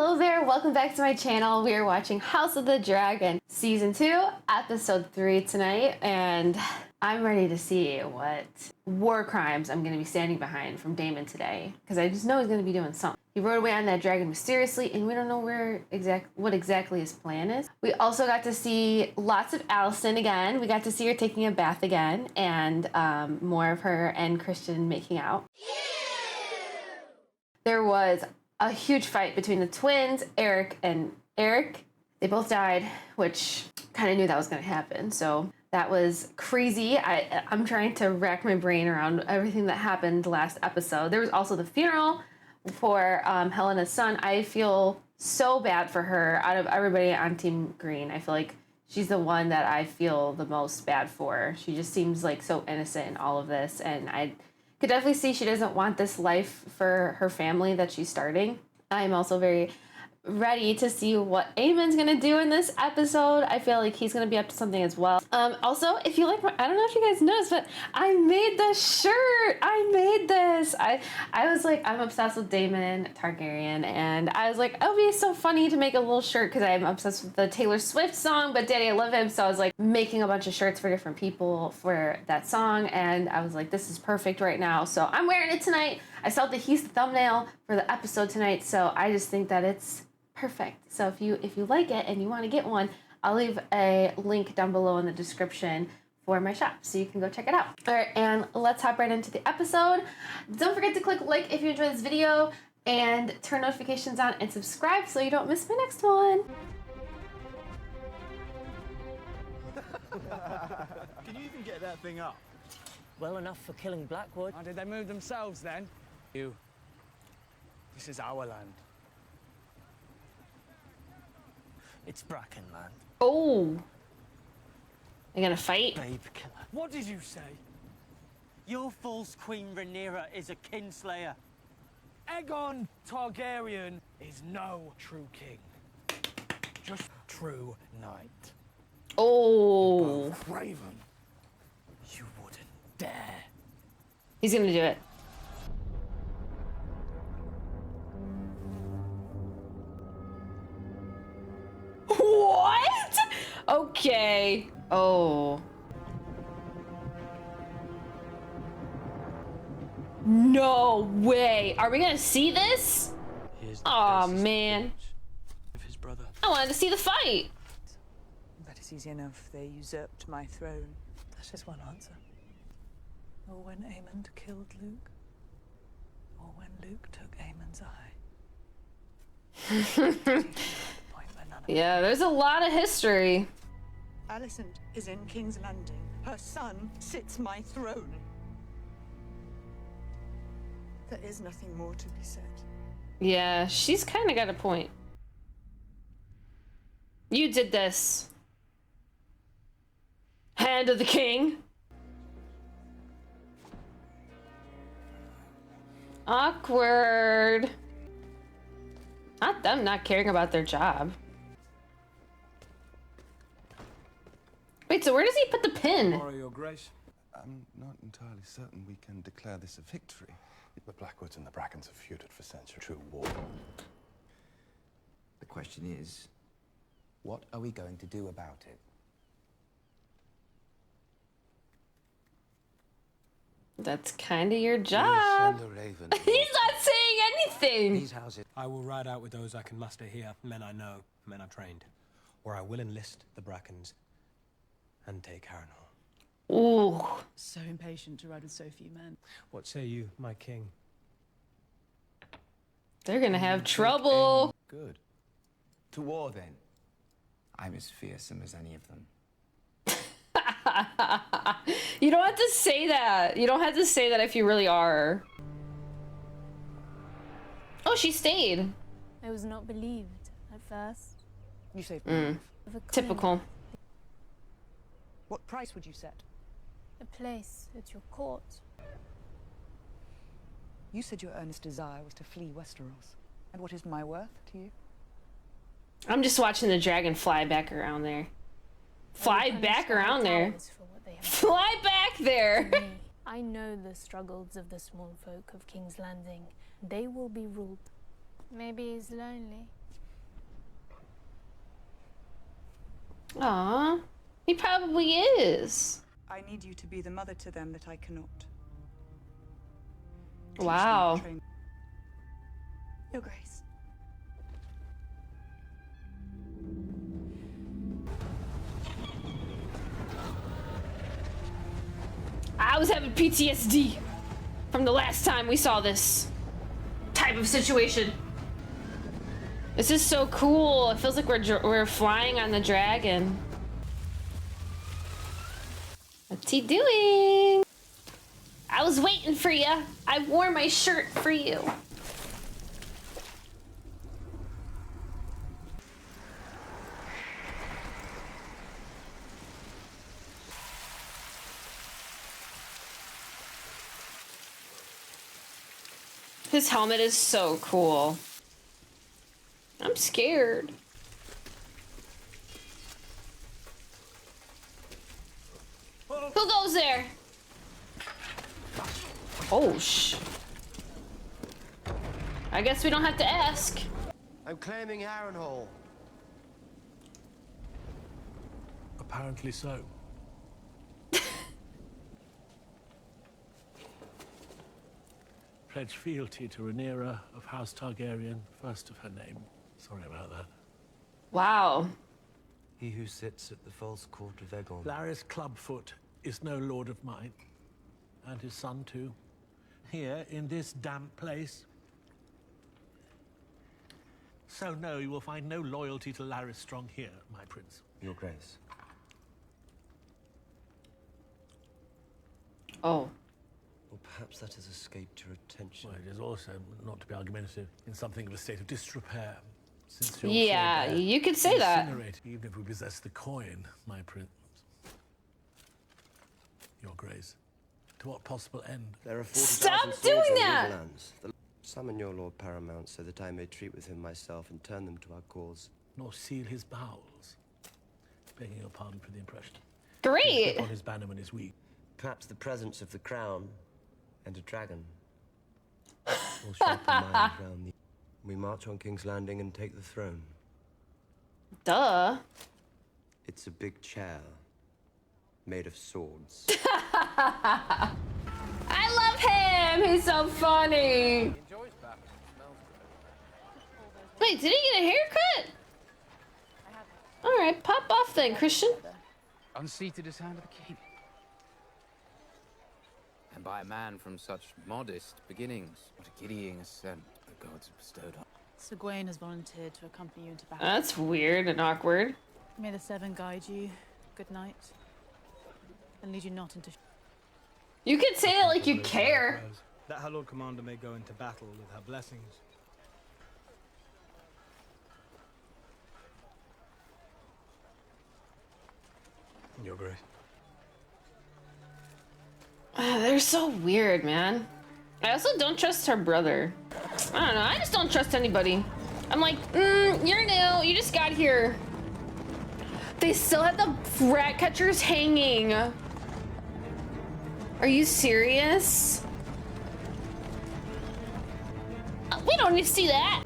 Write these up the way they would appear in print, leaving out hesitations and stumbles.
Hello there, welcome back to my channel. We are watching House of the Dragon Season 2, Episode 3 tonight, and I'm ready to see what war crimes I'm going to be standing behind from Daemon today, because I just know he's going to be doing something. He rode away on that dragon mysteriously, and we don't know what exactly his plan is. We also got to see lots of Alicent again. We got to see her taking a bath again, and more of her and Christian making out. There was a huge fight between the twins, Eric and Eric. They both died, which kind of knew that was going to happen. So that was crazy. I'm trying to rack my brain around everything that happened last episode. There was also the funeral for Helena's son. I feel so bad for her. Out of everybody on Team Green, I feel like she's the one that I feel the most bad for. She just seems like so innocent in all of this, and I could definitely see she doesn't want this life for her family that she's starting. I'm also very ready to see what Aemon's gonna do in this episode. I feel like he's gonna be up to something as well. Also, if you like I don't know if you guys noticed, but I made this shirt. I made this. I was like, I'm obsessed with Daemon Targaryen, and I was like, it would be so funny to make a little shirt because I'm obsessed with the Taylor Swift song, but Daddy, I love him. So I was like making a bunch of shirts for different people for that song, and I was like, this is perfect right now. So I'm wearing it tonight. I saw that he's the thumbnail for the episode tonight, so I just think that it's perfect. So if you like it and you want to get one, I'll leave a link down below in the description for my shop so you can go check it out. All right, and let's hop right into the episode. Don't forget to click like if you enjoyed this video and turn notifications on and subscribe so you don't miss my next one. Can you even get that thing up? Well enough for killing Blackwood. Oh, did they move themselves then? This is our land. It's Brackenland. Oh. They're gonna fight? Babe killer. What did you say? Your false queen Rhaenyra is a kinslayer. Aegon Targaryen is no true king. Just true knight. Oh. Raven, you wouldn't dare. He's gonna do it. What? Okay. Oh. No way. Are we gonna see this? Oh man. Of his brother. I wanted to see the fight. That is easy enough. They usurped my throne. That's just one answer. Or when Aemond killed Luke. Or when Luke took Aemon's eye. Yeah, there's a lot of history. Alicent is in King's Landing. Her son sits my throne. There is nothing more to be said. Yeah, she's kind of got a point. You did this. Hand of the king. Awkward. Not them not caring about their job. Wait, so where does he put the pin? Your Grace. I'm not entirely certain we can declare this a victory. The Blackwoods and the Brackens have feuded for centuries. True war. The question is, what are we going to do about it? That's kind of your job. Send a raven. He's not saying anything. These houses. I will ride out with those I can muster here, men I know, men I trained. Or I will enlist the Brackens and take Harrenhal. Ooh. So impatient to ride with so few men. What say you, my king? They're gonna have trouble. Good. To war, then. I'm as fearsome as any of them. You don't have to say that. You don't have to say that if you really are. Oh, she stayed. I was not believed at first. You saved my life. Typical. What price would you set? A place at your court. You said your earnest desire was to flee Westeros. And what is my worth to you? I'm just watching the dragon fly back around there. Fly back around there. Fly back there. I know the struggles of the small folk of King's Landing. They will be ruled. Maybe he's lonely. Aw, he probably is. I need you to be the mother to them that I cannot. Wow. Your Grace. I was having PTSD from the last time we saw this type of situation. This is so cool. It feels like we're flying on the dragon. What's he doing? I was waiting for you. I wore my shirt for you. His helmet is so cool. I'm scared. Who goes there? Oh, I guess we don't have to ask. I'm claiming Harrenhal. Apparently so. Pledge fealty to Rhaenyra of House Targaryen, first of her name. Sorry about that. Wow. He who sits at the false court of Aegon. Larys Clubfoot is no lord of mine. And his son, too. Here, in this damp place. So no, you will find no loyalty to Larys Strong here, my prince. Your Grace. Oh. Or perhaps that has escaped your attention. Well, it is also, not to be argumentative, in something of a state of disrepair. Since your Yeah, forebear you could say that. incinerated, even if we possess the coin, my prince. Your Grace. To what possible end? There are 40,000 Stop swords doing in the that! Riverlands. Summon your Lord Paramount so that I may treat with him myself and turn them to our cause. Nor seal his bowels. Begging your pardon for the impression. Great! On his banner when he's weak. Perhaps the presence of the crown and a dragon will sharpen minds round the... We march on King's Landing and take the throne. Duh. It's a big chair made of swords. I love him! He's so funny! Wait, did he get a haircut? Alright, pop off then, Christian. Unseated as hand of the king. And by a man from such modest beginnings. What a giddying ascent the gods have bestowed on. Sir Gawain has volunteered to accompany you into battle. That's weird and awkward. May the Seven guide you. Good night. And lead you not into... You could say that like you care. That her Lord Commander may go into battle with her blessings. Your Grace. They're so weird, man. I also don't trust her brother. I don't know, I just don't trust anybody. I'm like, you're new, you just got here. They still have the rat catchers hanging. Are you serious? We don't need to see that.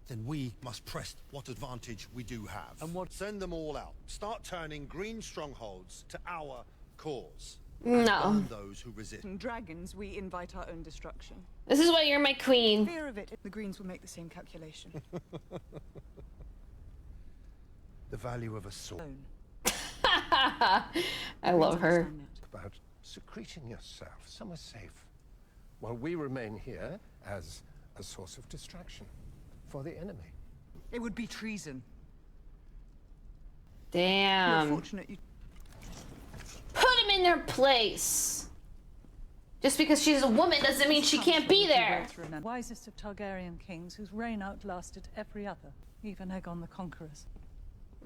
Then we must press what advantage we do have. And what? Send them all out. Start turning green strongholds to our cause. No. Burn those who resist. Dragons, we invite our own destruction. This is why you're my queen. Fear of it, the Greens will make the same calculation. The value of a sword. I love her. About secreting yourself somewhere safe, while we remain here as a source of distraction for the enemy. It would be treason. Damn. You're fortunate you... Put him in their place. Just because she's a woman doesn't mean she can't be there. Wisest of Targaryen kings whose reign outlasted every other, even Aegon the Conqueror's.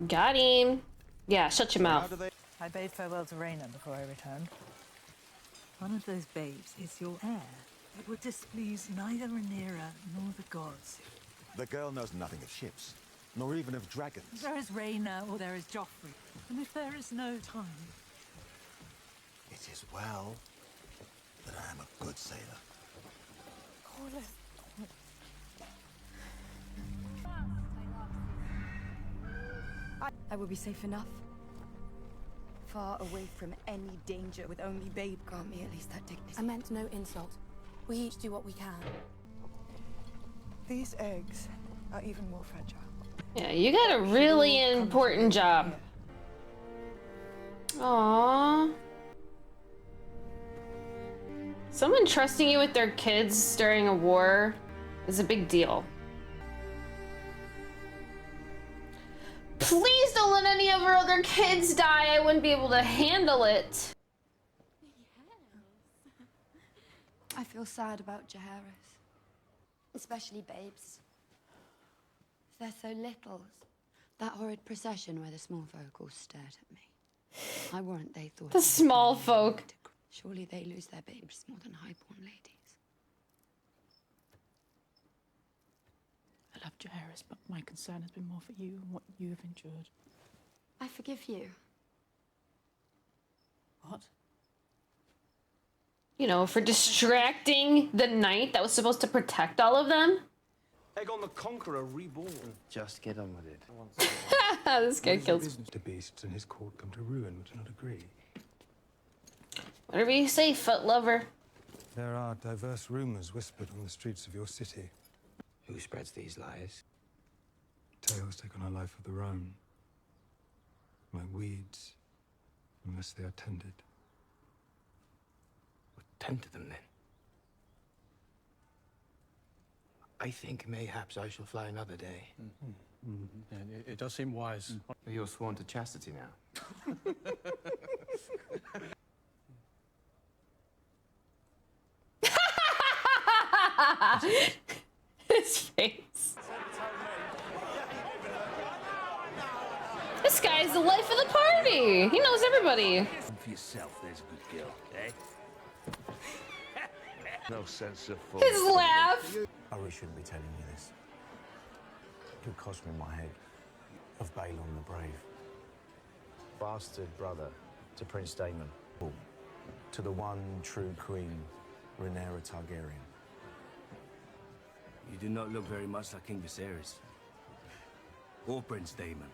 Got him. Yeah, shut your mouth. I bade farewell to Rhaenyra before I returned. One of those babes is your heir. It would displease neither Rhaenyra nor the gods. The girl knows nothing of ships, nor even of dragons. There is Rhaenyra or there is Joffrey. And if there is no time... It is well that I am a good sailor. I will be safe enough. Far away from any danger with only babe. Grant me at least that dignity. I meant no insult. We each do what we can. These eggs are even more fragile. Yeah, you got a really important job. Aww. Someone trusting you with their kids during a war is a big deal. Please don't let any of our other kids die. I wouldn't be able to handle it. I feel sad about Jaehaerys. Especially babes. They're so little. That horrid procession where the small folk all stared at me. I warrant they thought... The small folk. Surely they lose their babes more than highborn ladies. I love Jaehaerys, but my concern has been more for you and what you have endured. I forgive you. What? You know, for distracting the knight that was supposed to protect all of them. Aegon the Conqueror reborn. Just get on with it. This guy kills. Business to beasts and his court come to ruin, would you not agree? Whatever you say, foot lover. There are diverse rumors whispered on the streets of your city. Who spreads these lies? Tales take on a life of their own. Like weeds, unless they are tended. Tend to them, then. I think mayhaps I shall fly another day. And it does seem wise. You're sworn to chastity now. His face. This guy is the life of the party. He knows everybody. For yourself, there's a good girl, eh? No sense of fun. His laugh. I really shouldn't be telling you this. It could cost me my head. Of Balon the Brave. Bastard brother to Prince Daemon. To the one true queen, Rhaenyra Targaryen. You do not look very much like King Viserys. Or Prince Daemon.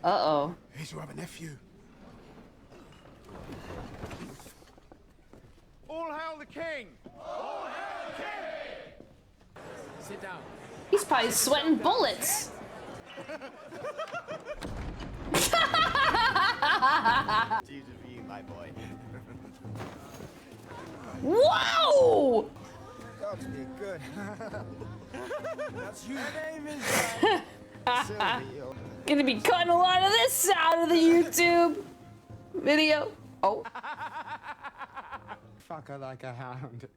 Uh-oh. Here's your other nephew. All hail the king! All hail the king! Sit down. He's probably sweating bullets. Cheers for you, my boy. Whoa! Got to be good. That's you. My name is Sylvie. Gonna be cutting a lot of this out of the YouTube video. Oh. Fuck her like a hound.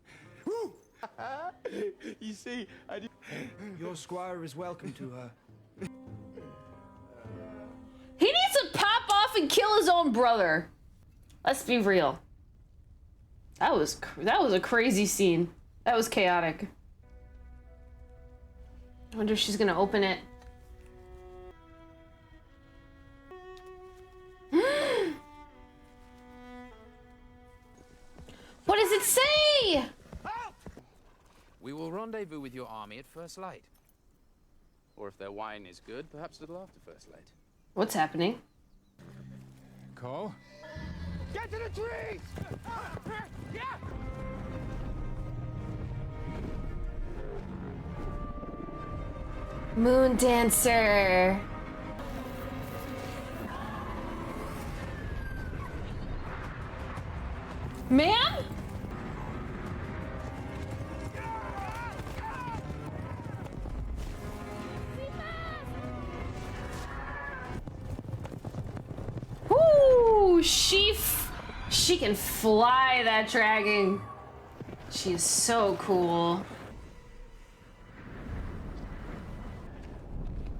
You see, your squire is welcome to her. He needs to pop off and kill his own brother. Let's be real. That was a crazy scene. That was chaotic. I wonder if she's gonna open it. What does it say? We will rendezvous with your army at first light. Or if their wine is good, perhaps a little after first light. What's happening? Cole? Get to the trees! Moon Dancer. Ma'am? Woo! She can fly, that dragon. She is so cool.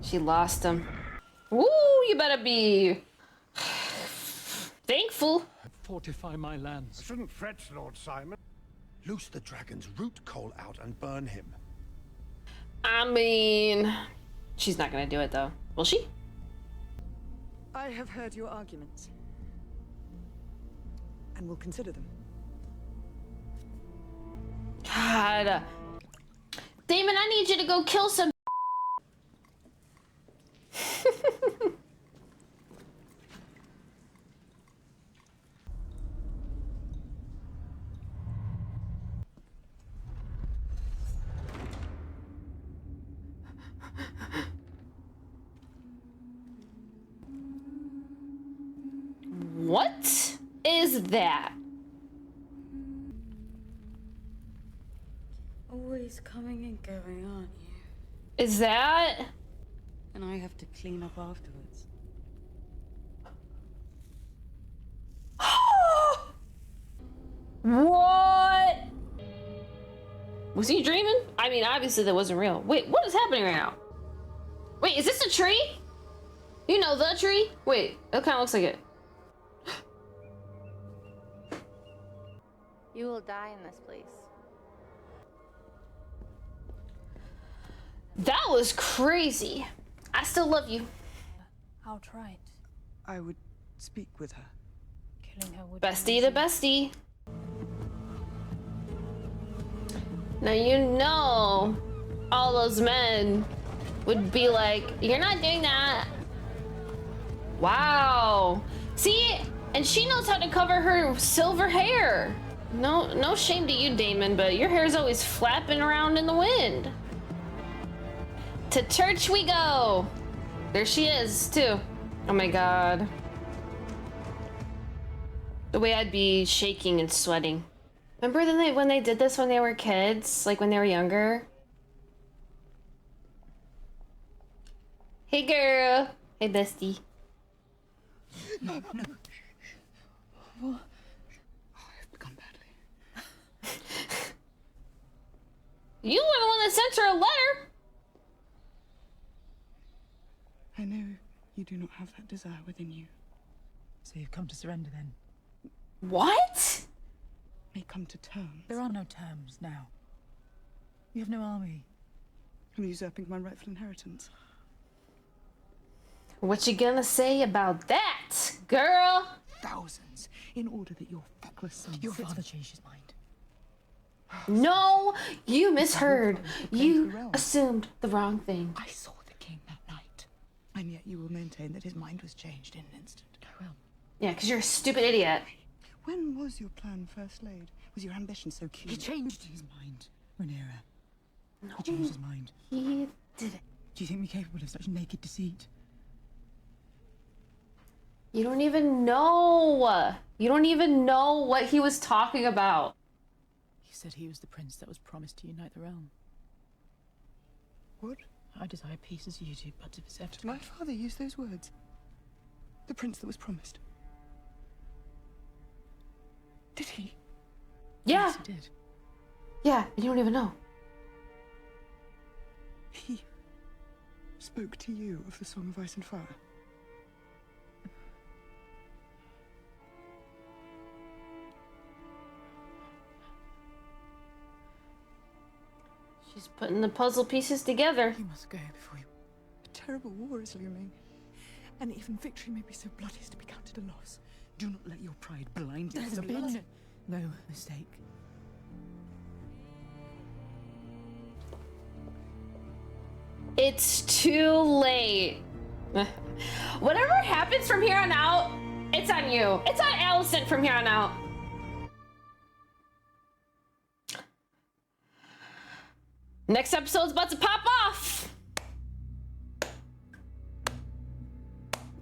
She lost him. Woo! You better be thankful. Fortify my lands. Shouldn't fret, Lord Simon. Loose the dragon's root Cole out and burn him. I mean, she's not gonna do it though. Will she? I have heard your arguments. And will consider them. God. Damon, I need you to go kill some What is that? Always coming and going, aren't you? Is that? And I have to clean up afterwards. What? Was he dreaming? I mean, obviously that wasn't real. Wait, what is happening right now? Wait, is this a tree? You know the tree? Wait, that kind of looks like it. You will die in this place. That was crazy. I still love you. Outright. I would speak with her. Killing her would Bestie to bestie. Now you know all those men would be like, you're not doing that. Wow. See? And she knows how to cover her silver hair. No shame to you, Damon, but your hair's always flapping around in the wind. To church we go. There she is, too. Oh my god. The way I'd be shaking and sweating. Remember when they did this when they were kids? Like when they were younger? Hey girl. Hey bestie. No. What? I've begun badly. You were the one that sent her a letter. I know you do not have that desire within you. So you've come to surrender then? What? May come to terms. There are no terms now. You have no army. I'm usurping my rightful inheritance. What you gonna say about that, girl? Thousands, in order that your feckless son... Your father changed his mind. No, you misheard. You assumed the wrong thing. I saw the king that night. And yet you will maintain that his mind was changed in an instant. I will. Yeah, because you're a stupid idiot. When was your plan first laid? Was your ambition so keen? He changed his mind, Rhaenyra. No, He changed his mind. He did it. Do you think me capable of such naked deceit? You don't even know. You don't even know what he was talking about. He said he was the prince that was promised to unite the realm. What? I desire peace as you do, but to possess... Did my father use those words? The prince that was promised? Did he? Yeah. Yes, he did. Yeah, you don't even know. He spoke to you of the Song of Ice and Fire? She's putting the puzzle pieces together. You must go before you... A terrible war is looming. And even victory may be so bloody as to be counted a loss. Do not let your pride blind you. There's been no mistake. It's too late. Whatever happens from here on out, it's on you. It's on Alicent from here on out. Next episode's about to pop off.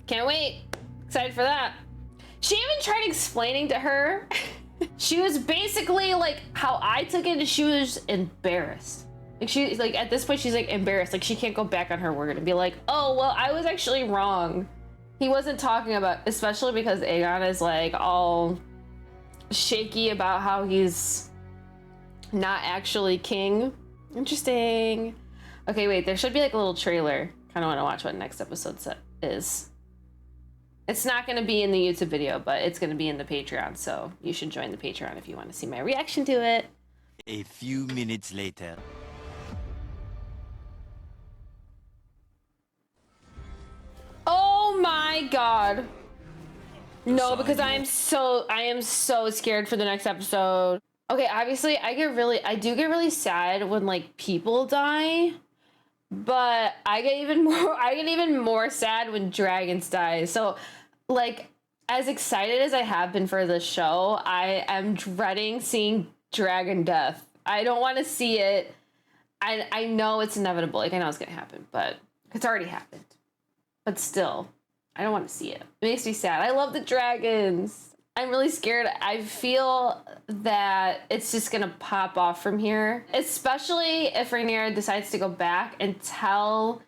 Can't wait. Excited for that. She even tried explaining to her. She was basically like how I took it. She was embarrassed. Like she's like at this point she's like embarrassed. Like she can't go back on her word and be like, oh well, I was actually wrong. He wasn't talking about, especially because Aegon is like all shaky about how he's not actually king. Interesting. Okay, wait, there should be like a little trailer. Kind of want to watch what next episode is. It's not going to be in the YouTube video, but it's going to be in the Patreon, so you should join the Patreon if you want to see my reaction to it. A few minutes later. Oh my god. No, because I am so scared for the next episode. Okay, obviously I do get really sad when like people die, but I get even more sad when dragons die. So like as excited as I have been for this show, I am dreading seeing dragon death. I don't want to see it. I know it's inevitable. Like I know it's gonna happen, but it's already happened. But still, I don't want to see it. It makes me sad. I love the dragons. I'm really scared. I feel that it's just gonna pop off from here, especially if Rhaenyra decides to go back and fill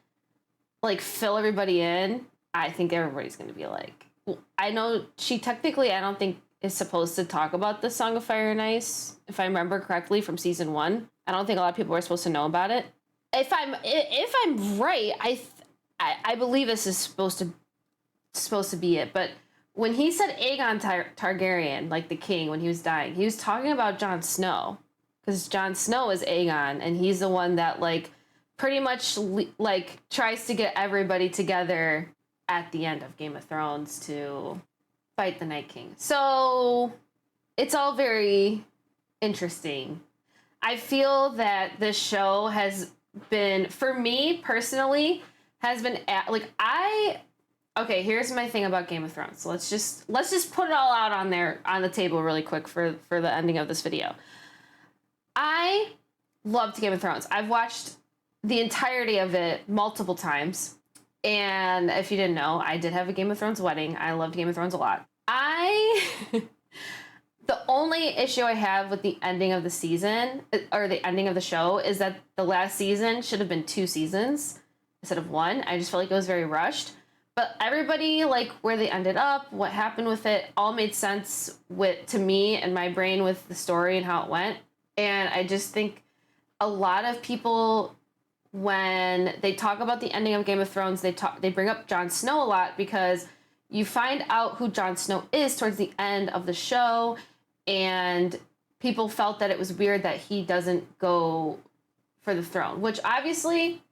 everybody in. I think everybody's gonna be like, I know she technically, I don't think is supposed to talk about the Song of Fire and Ice, if I remember correctly from season 1. I don't think a lot of people are supposed to know about it. If I'm right, I believe this is supposed to be it. But when he said Aegon Targaryen, like the king, when he was dying, he was talking about Jon Snow, because Jon Snow is Aegon, and he's the one that pretty much tries to get everybody together at the end of Game of Thrones to fight the Night King. So it's all very interesting. I feel that this show has been, for me personally, has been okay, here's my thing about Game of Thrones. So let's just put it all out on the table really quick for the ending of this video. I loved Game of Thrones. I've watched the entirety of it multiple times. And if you didn't know, I did have a Game of Thrones wedding. I loved Game of Thrones a lot. The only issue I have with the ending of the season, or the ending of the show, is that the last season should have been 2 seasons instead of 1. I just felt like it was very rushed. But everybody, where they ended up, what happened with it, all made sense to me and my brain with the story and how it went. And I just think a lot of people, when they talk about the ending of Game of Thrones, they bring up Jon Snow a lot, because you find out who Jon Snow is towards the end of the show, and people felt that it was weird that he doesn't go for the throne, which obviously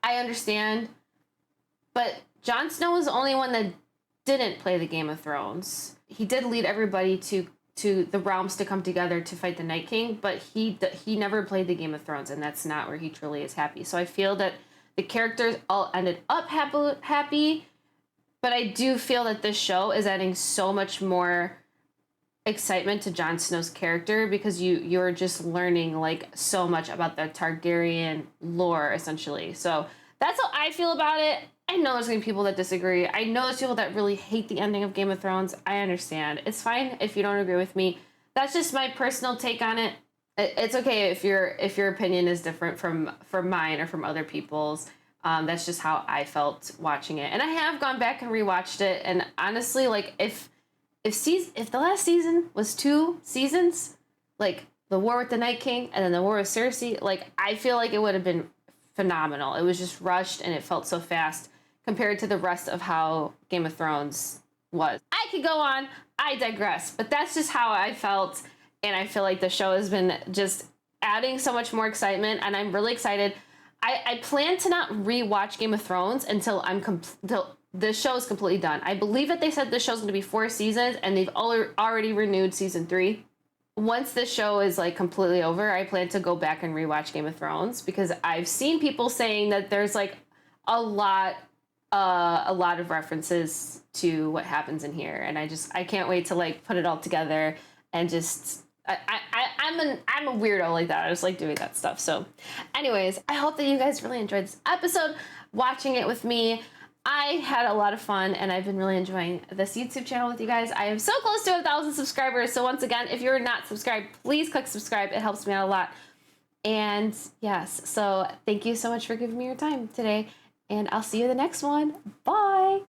I understand, but Jon Snow was the only one that didn't play the Game of Thrones. He did lead everybody to the realms to come together to fight the Night King, but he never played the Game of Thrones, and that's not where he truly is happy. So I feel that the characters all ended up happy, but I do feel that this show is adding so much more excitement to Jon Snow's character, because you're just learning so much about the Targaryen lore, essentially. So that's how I feel about it. I know there's gonna be people that disagree. I know there's people that really hate the ending of Game of Thrones. I understand. It's fine if you don't agree with me. That's just my personal take on it. It's okay if your opinion is different from mine or from other people's. That's just how I felt watching it. And I have gone back and rewatched it. And honestly, if the last season was 2 seasons, the War with the Night King and then the War with Cersei, I feel like it would have been phenomenal. It was just rushed and it felt so fast compared to the rest of how Game of Thrones was. I could go on, I digress, but that's just how I felt, and I feel like the show has been just adding so much more excitement, and I'm really excited. I plan to not rewatch Game of Thrones until the show is completely done. I believe that they said the show's going to be 4 seasons, and they've already renewed season 3. Once this show is completely over, I plan to go back and rewatch Game of Thrones, because I've seen people saying that there's a lot of references to what happens in here, and I can't wait to put it all together, and just I'm a weirdo like that. I just like doing that stuff. So anyways, I hope that you guys really enjoyed this episode, watching it with me. I had a lot of fun, and I've been really enjoying this YouTube channel with you guys. I am so close to 1,000 subscribers. So once again, if you're not subscribed, please click subscribe. It helps me out a lot. And yes, so thank you so much for giving me your time today, and I'll see you in the next one. Bye.